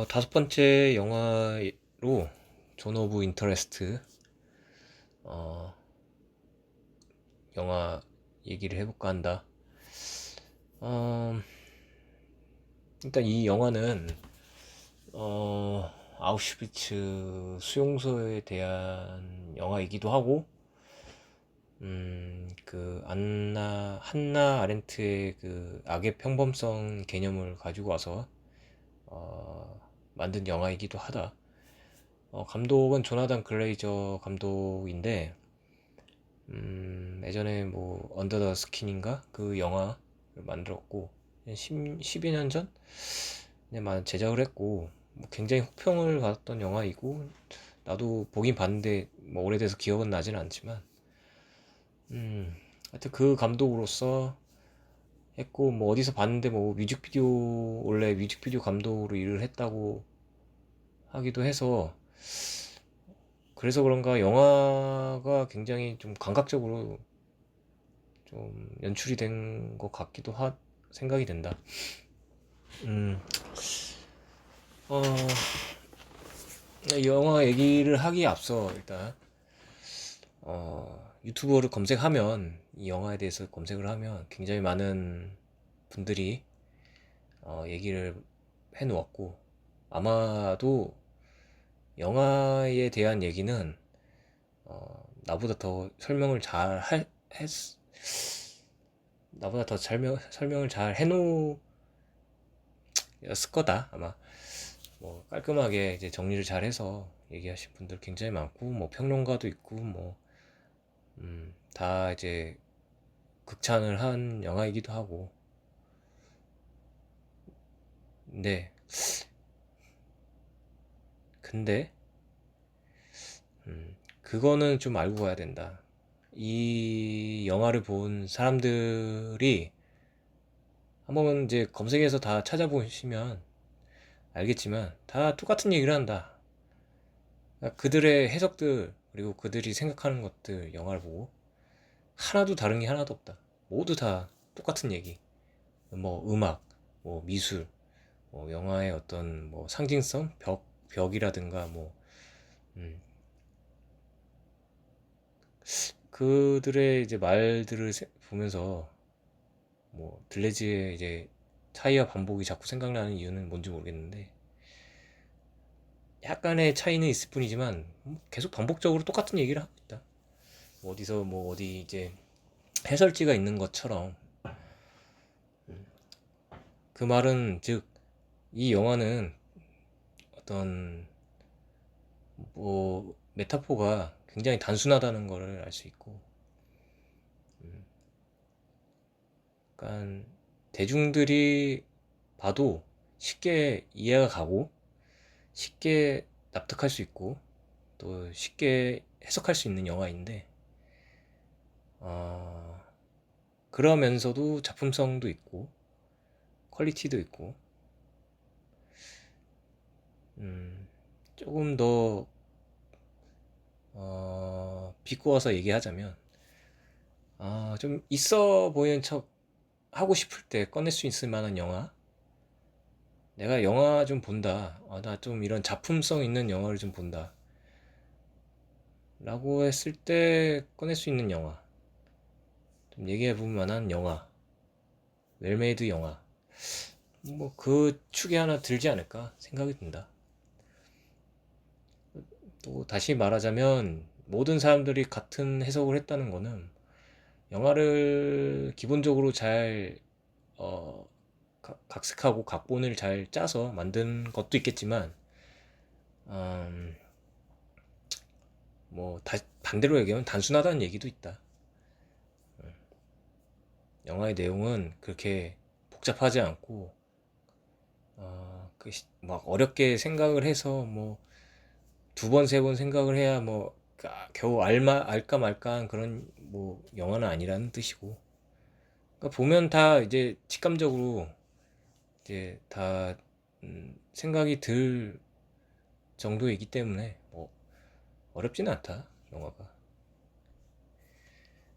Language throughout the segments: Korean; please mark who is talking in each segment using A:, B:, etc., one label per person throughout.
A: 다섯 번째 영화로 존 오브 인터레스트 어, 영화 얘기를 해볼까 한다. 어, 일단 이 영화는 아우슈비츠 수용소에 대한 영화이기도 하고, 그 한나 아렌트의 그 악의 평범성 개념을 가지고 와서 만든 영화이기도 하다. 감독은 조나단 글레이저 감독인데, 예전에 뭐 언더 더 스킨인가 그 영화를 만들었고 12년 전 제작을 했고, 뭐 굉장히 호평을 받았던 영화이고, 나도 보긴 봤는데 뭐 오래돼서 기억은 나진 않지만, 하여튼 그 감독으로서 했고, 뭐 어디서 봤는데 뭐 뮤직비디오, 원래 뮤직비디오 감독으로 일을 했다고 하기도 해서, 그래서 그런가 영화가 굉장히 좀 감각적으로 좀 연출이 된 것 같기도 생각이 된다. 음, 어, 영화 얘기를 하기에 앞서 일단 유튜브를 검색하면, 이 영화에 대해서 검색을 하면 굉장히 많은 분들이 얘기를 해놓았고, 아마도 영화에 대한 얘기는 나보다 더 나보다 더 설명을 잘 해놓았을 거다 아마. 뭐 깔끔하게 이제 정리를 잘 해서 얘기하신 분들 굉장히 많고, 뭐 평론가도 있고, 뭐 다 이제 극찬을 한 영화이기도 하고. 네. 근데 그거는 좀 알고 가야 된다. 이 영화를 본 사람들이 한번 이제 검색해서 다 찾아보시면 알겠지만 다 똑같은 얘기를 한다. 그러니까 그들의 해석들, 그리고 그들이 생각하는 것들, 영화를 보고 하나도 다른 게 하나도 없다. 모두 다 똑같은 얘기. 뭐 음악, 뭐 미술, 뭐 영화의 어떤 뭐 상징성, 벽이라든가, 뭐 음, 그들의 이제 말들을 보면서 뭐 들레즈의 이제 차이와 반복이 자꾸 생각나는 이유는 뭔지 모르겠는데, 약간의 차이는 있을 뿐이지만 계속 반복적으로 똑같은 얘기를 하고 있다. 뭐 어디서 뭐 어디 이제 해설지가 있는 것처럼. 그 말은 즉, 이 영화는 어떤 뭐 메타포가 굉장히 단순하다는 것을 알 수 있고, 그러니까 대중들이 봐도 쉽게 이해가 가고, 쉽게 납득할 수 있고, 또 쉽게 해석할 수 있는 영화인데, 어, 그러면서도 작품성도 있고 퀄리티도 있고, 조금 더 비꼬아서 얘기하자면, 좀 있어 보이는 척 하고 싶을 때 꺼낼 수 있을 만한 영화, 내가 영화 좀 본다, 나 좀 이런 작품성 있는 영화를 좀 본다 라고 했을 때 꺼낼 수 있는 영화, 좀 얘기해 볼 만한 영화, 웰메이드 영화, 뭐 그 축에 하나 들지 않을까 생각이 든다. 또 다시 말하자면, 모든 사람들이 같은 해석을 했다는 거는 영화를 기본적으로 잘 어, 각색하고 각본을 잘 짜서 만든 것도 있겠지만, 음, 뭐 반대로 얘기하면 단순하다는 얘기도 있다. 영화의 내용은 그렇게 복잡하지 않고, 막 어렵게 생각을 해서 뭐 두 번, 세 번 생각을 해야 뭐 겨우 알까 말까한 그런 뭐 영화는 아니라는 뜻이고, 그러니까 보면 다 이제 직감적으로 이제 다 생각이 들 정도이기 때문에 뭐 어렵지는 않다 영화가.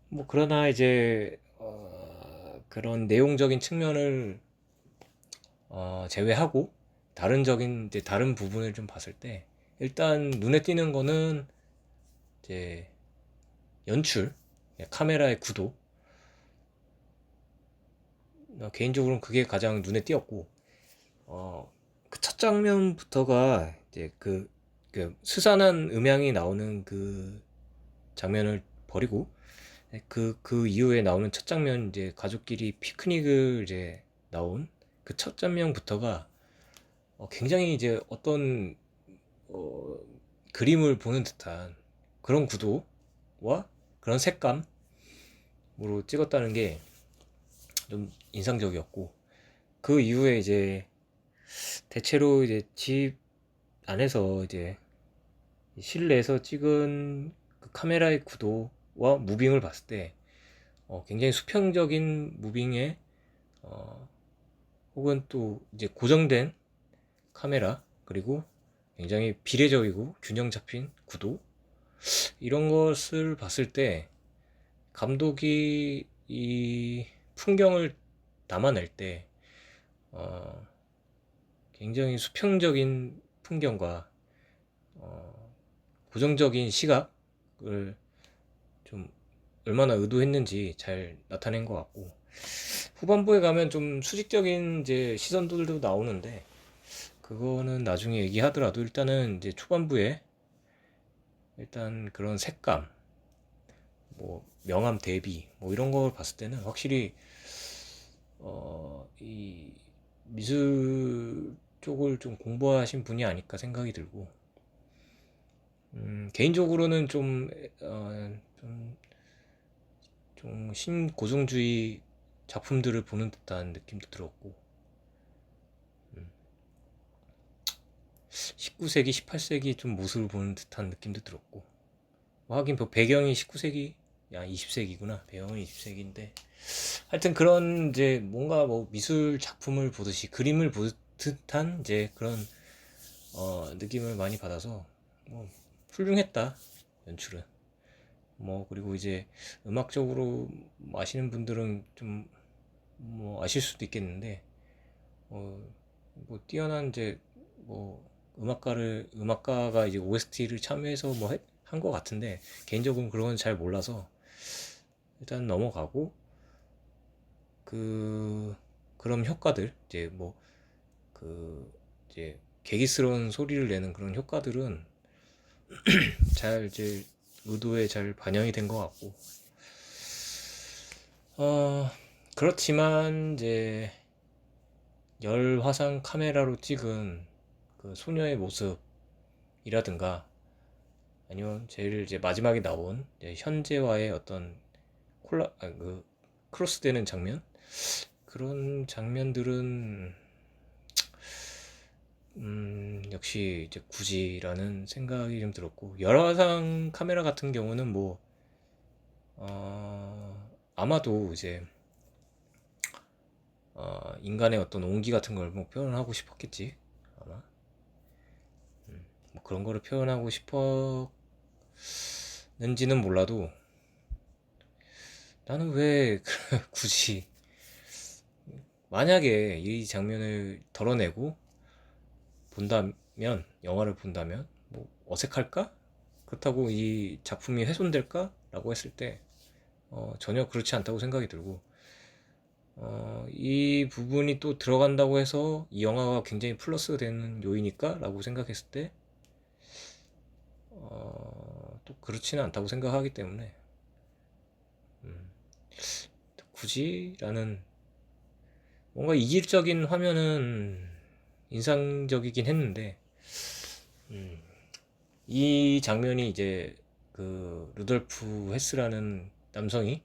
A: 뭐 그러나 이제 그런 내용적인 측면을 제외하고, 다른 부분을 좀 봤을 때 일단 눈에 띄는 거는 이제 연출, 카메라의 구도. 개인적으로는 그게 가장 눈에 띄었고, 그 첫 장면부터가 이제 그 스산한 음향이 나오는 그 장면을 버리고, 그 이후에 나오는 첫 장면, 이제 가족끼리 피크닉을 이제 나온 그 첫 장면부터가 굉장히 이제 어떤 어, 그림을 보는 듯한 그런 구도와 그런 색감으로 찍었다는 게 좀 인상적이었고, 그 이후에 이제 대체로 이제 집 안에서 이제 실내에서 찍은 그 카메라의 구도와 무빙을 봤을 때 굉장히 수평적인 무빙에 어, 혹은 또 이제 고정된 카메라, 그리고 굉장히 비례적이고 균형 잡힌 구도, 이런 것을 봤을 때 감독이 이 풍경을 담아낼 때 어, 굉장히 수평적인 풍경과 고정적인 시각을 좀 얼마나 의도했는지 잘 나타낸 것 같고, 후반부에 가면 좀 수직적인 이제 시선들도 나오는데 그거는 나중에 얘기하더라도, 일단은 이제 초반부에 일단 그런 색감, 뭐 명암 대비 뭐 이런 걸 봤을 때는 확실히 이 미술 쪽을 좀 공부하신 분이 아닐까 생각이 들고, 개인적으로는 좀 신고증주의 작품들을 보는 듯한 느낌도 들었고, 19세기, 18세기 좀 모습을 보는 듯한 느낌도 들었고, 뭐 하긴 배경이 19세기, 야 20세기구나. 배경은 20세기인데 하여튼 그런 이제 뭔가 뭐 미술 작품을 보듯이 그림을 보듯한 이제 그런 느낌을 많이 받아서 뭐 훌륭했다, 연출은. 뭐 그리고 이제 음악적으로 아시는 분들은 좀 뭐 아실 수도 있겠는데, 어, 뭐 뛰어난 이제 뭐 음악가가 이제 OST를 참여해서 뭐 한 것 같은데, 개인적으로는 그런 건 잘 몰라서 일단 넘어가고, 그 그런 효과들, 이제 뭐 이제 계기스러운 소리를 내는 그런 효과들은 잘 이제 의도에 잘 반영이 된 것 같고, 어 그렇지만 이제 열화상 카메라로 찍은 그 소녀의 모습이라든가, 아니면 제일 이제 마지막에 나온 이제 현재와의 어떤 크로스되는 장면, 그런 장면들은 역시 이제 굳이라는 생각이 좀 들었고, 열화상 카메라 같은 경우는 뭐 아마도 이제 인간의 어떤 온기 같은 걸 뭐 표현하고 싶었겠지, 아마. 뭐 그런 거를 표현하고 싶었는지는 몰라도, 나는 왜 굳이, 만약에 이 장면을 덜어내고 영화를 본다면 뭐 어색할까? 그렇다고 이 작품이 훼손될까? 라고 했을 때 전혀 그렇지 않다고 생각이 들고, 이 부분이 또 들어간다고 해서 이 영화가 굉장히 플러스 되는 요인일까? 라고 생각했을 때 또 그렇지는 않다고 생각하기 때문에, 굳이 라는, 뭔가 이질적인 화면은 인상적이긴 했는데, 이 장면이 이제 그 루돌프 헤스라는 남성이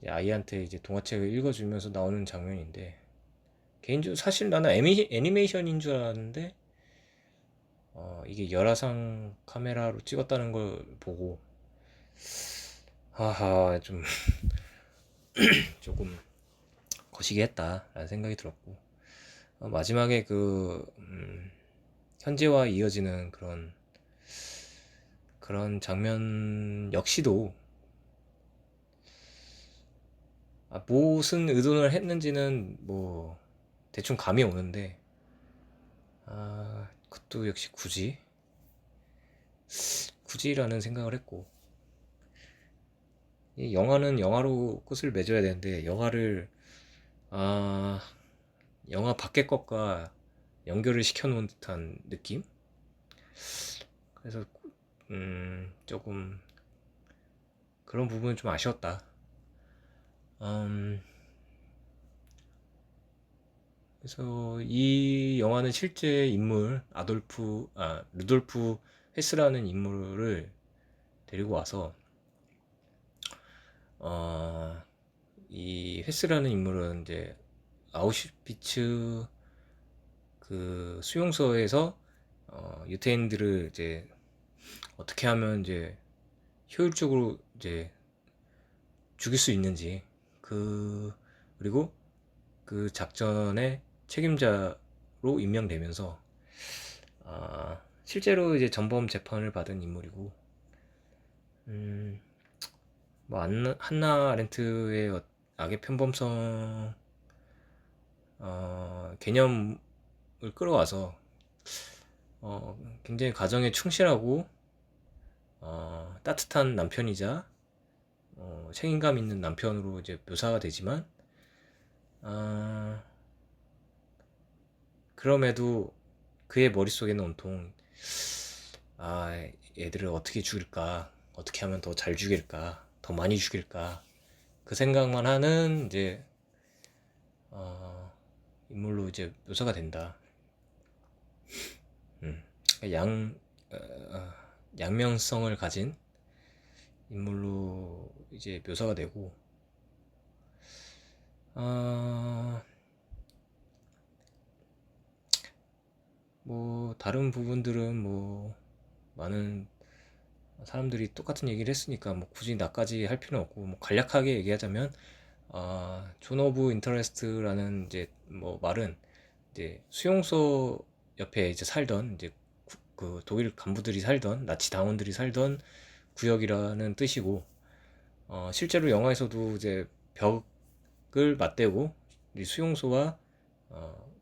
A: 이제 아이한테 이제 동화책을 읽어주면서 나오는 장면인데, 개인적으로 사실 나는 애니메이션인 줄 알았는데 이게 열화상 카메라로 찍었다는 걸 보고, 하하, 좀 조금 거시기 했다라는 생각이 들었고, 마지막에 현재와 이어지는 그런 장면 역시도, 무슨 의도를 했는지는 뭐 대충 감이 오는데, 그것도 역시 굳이라는 생각을 했고, 이 영화는 영화로 끝을 맺어야 되는데, 아, 영화 밖의 것과 연결을 시켜놓은 듯한 느낌? 그래서, 조금, 그런 부분은 좀 아쉬웠다. 음, 그래서 이 영화는 실제 인물, 루돌프 헤스라는 인물을 데리고 와서, 어, 이 헤스라는 인물은 이제 아우슈비츠 그 수용소에서 유태인들을 이제 어떻게 하면 이제 효율적으로 이제 죽일 수 있는지 그리고 그 작전의 책임자로 임명되면서 실제로 이제 전범 재판을 받은 인물이고 음, 뭐 한나 아렌트의 악의 편범성 개념을 끌어와서 굉장히 가정에 충실하고 따뜻한 남편이자 책임감 있는 남편으로 이제 묘사가 되지만 아, 그럼에도 그의 머릿속에는 온통 얘들을 어떻게 죽일까, 어떻게 하면 더 잘 죽일까, 더 많이 죽일까, 그 생각만 하는 이제 인물로 이제 묘사가 된다. 음. 양 어, 어, 양면성을 가진 인물로 이제 묘사가 되고 어, 뭐 다른 부분들은 뭐 많은 사람들이 똑같은 얘기를 했으니까 뭐 굳이 나까지 할 필요는 없고 뭐 간략하게 얘기하자면 존 오브 인터레스트라는 이제 뭐 말은 이제 수용소 옆에 이제 살던 이제 그 독일 간부들이 살던 나치 당원들이 살던 구역이라는 뜻이고 실제로 영화에서도 이제 벽을 맞대고 이 수용소와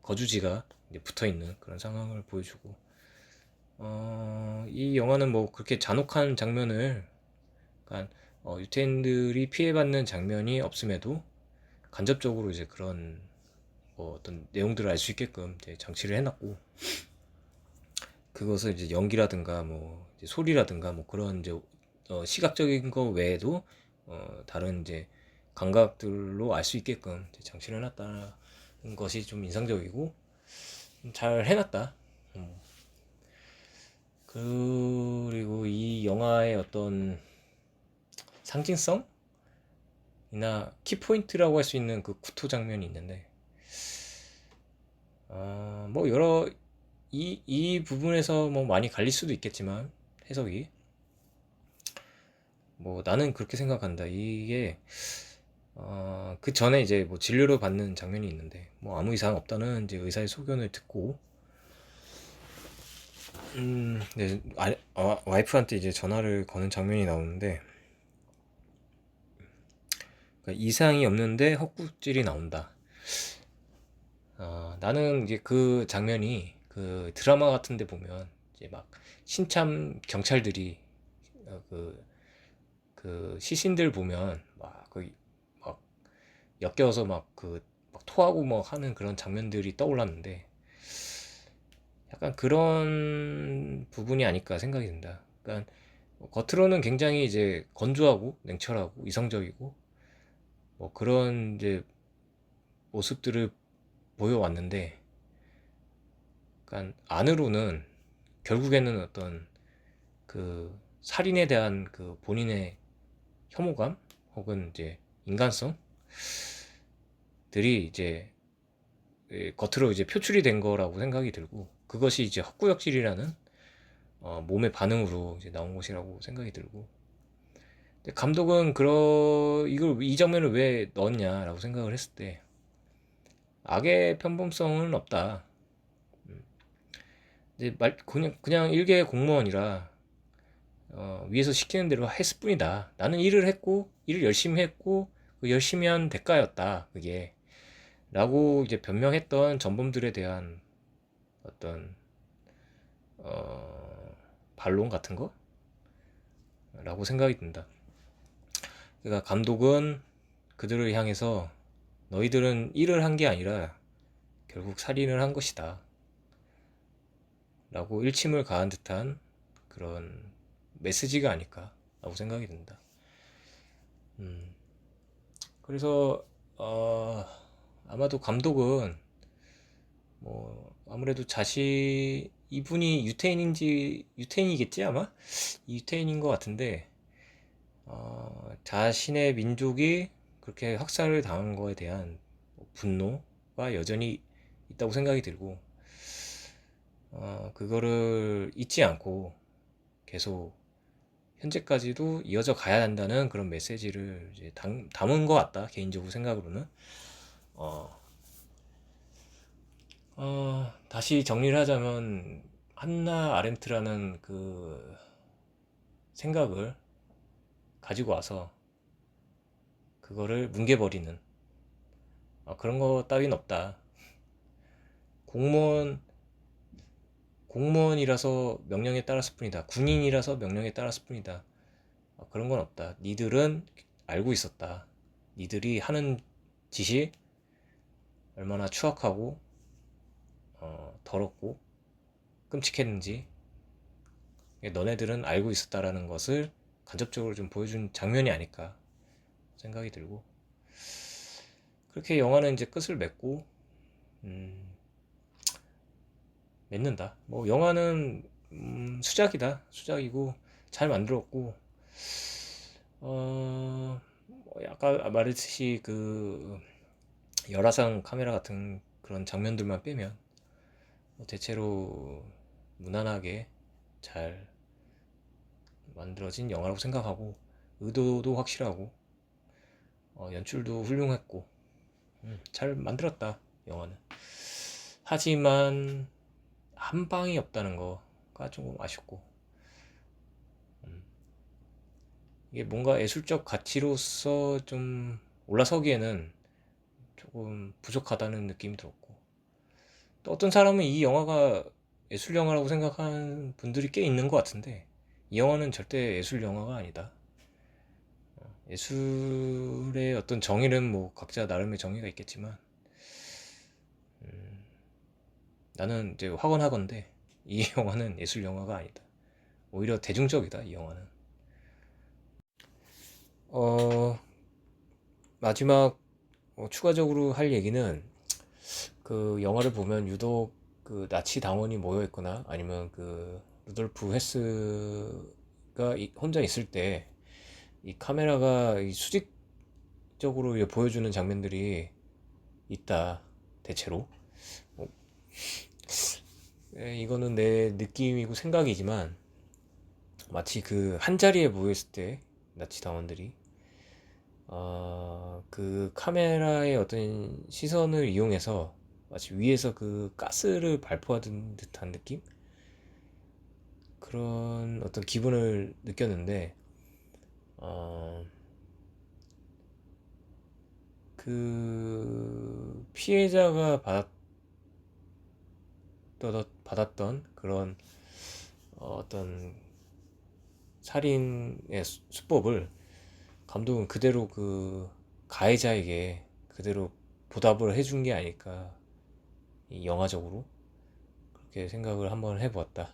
A: 거주지가 이제 붙어 있는 그런 상황을 보여주고 이 영화는 뭐 그렇게 잔혹한 장면을 그러니까 유태인들이 피해받는 장면이 없음에도 간접적으로 이제 그런 뭐 어떤 내용들을 알 수 있게끔 이제 장치를 해놨고 그것을 이제 연기라든가 뭐 이제 소리라든가 뭐 그런 이제 시각적인 거 외에도 다른 이제 감각들로 알 수 있게끔 이제 장치를 해놨다는 것이 좀 인상적이고 잘 해놨다. 그리고 이 영화의 어떤 상징성이나 키포인트라고 할 수 있는 그 구토 장면이 있는데 뭐 이 부분에서 뭐 많이 갈릴 수도 있겠지만 해석이 뭐 나는 그렇게 생각한다. 이게 그 전에 이제 뭐 진료를 받는 장면이 있는데 뭐 아무 이상 없다는 이제 의사의 소견을 듣고 네, 와이프한테 이제 전화를 거는 장면이 나오는데 그러니까 이상이 없는데 헛구질이 나온다. 나는 이제 그 장면이 그 드라마 같은 데 보면 이제 막 신참 경찰들이 그 시신들 보면 막 엮여서 막 토하고 막 하는 그런 장면들이 떠올랐는데 약간 그런 부분이 아닐까 생각이 든다. 그러니까 겉으로는 굉장히 이제 건조하고 냉철하고 이성적이고 뭐 그런 이제 모습들을 보여왔는데, 그러니까 안으로는 결국에는 어떤 그 살인에 대한 그 본인의 혐오감 혹은 이제 인간성들이 이제 겉으로 이제 표출이 된 거라고 생각이 들고 그것이 이제 헛구역질이라는 몸의 반응으로 이제 나온 것이라고 생각이 들고 근데 감독은 이걸 이 장면을 왜 넣었냐라고 생각을 했을 때 악의 편범성은 없다. 이제 그냥 일개 공무원이라 위에서 시키는 대로 했을 뿐이다. 나는 일을 했고 일을 열심히 했고 그 열심히 한 대가였다. 그게 라고 이제 변명했던 전범들에 대한 어떤 반론 같은 거라고 생각이 든다. 그러니까 감독은 그들을 향해서 너희들은 일을 한 게 아니라 결국 살인을 한 것이다 라고 일침을 가한 듯한 그런 메시지가 아닐까 라고 생각이 든다. 그래서 아마도 감독은 뭐 아무래도 이분이 유태인이겠지 아마 유태인인 것 같은데 자신의 민족이 그렇게 학살을 당한 거에 대한 분노가 여전히 있다고 생각이 들고 그거를 잊지 않고 계속 현재까지도 이어져 가야 한다는 그런 메시지를 이제 담은 것 같다 개인적으로 생각으로는 어, 다시 정리를 하자면 한나 아렌트라는 그 생각을 가지고 와서 그거를 뭉개버리는 그런 거 따윈 없다. 공무원 공무원이라서 명령에 따랐을 뿐이다. 군인이라서 명령에 따랐을 뿐이다. 그런 건 없다. 니들은 알고 있었다. 니들이 하는 짓이 얼마나 추악하고 더럽고 끔찍했는지 너네들은 알고 있었다라는 것을 간접적으로 좀 보여준 장면이 아닐까 생각이 들고 그렇게 영화는 이제 끝을 맺고 맺는다. 뭐 영화는 수작이다. 수작이고 잘 만들었고 뭐 아까 말했듯이 그 열화상 카메라 같은 그런 장면들만 빼면 뭐 대체로 무난하게 잘 만들어진 영화라고 생각하고 의도도 확실하고 연출도 훌륭했고 잘 만들었다 영화는. 하지만 한 방이 없다는 거가 조금 아쉽고 이게 뭔가 예술적 가치로서 좀 올라서기에는 조금 부족하다는 느낌이 들었고 또 어떤 사람은 이 영화가 예술 영화라고 생각하는 분들이 꽤 있는 것 같은데 이 영화는 절대 예술 영화가 아니다. 예술의 어떤 정의는 뭐 각자 나름의 정의가 있겠지만 나는 이제 확언하건대 이 영화는 예술 영화가 아니다. 오히려 대중적이다 이 영화는. 어 마지막 추가적으로 할 얘기는 그 영화를 보면 유독 그 나치 당원이 모여 있거나 아니면 그 루돌프 헤스가 혼자 있을 때 이 카메라가 이 수직적으로 보여주는 장면들이 있다 대체로 이거는 내 느낌이고 생각이지만 마치 그 한자리에 모여 있을 때 나치 당원들이 그 카메라의 어떤 시선을 이용해서 마치 위에서 그 가스를 발포하는 듯한 느낌? 그런 어떤 기분을 느꼈는데, 어, 그 피해자가 받았던 그런 어떤 살인의 수법을 감독은 그대로 그 가해자에게 그대로 보답을 해준 게 아닐까, 이 영화적으로 그렇게 생각을 한번 해보았다.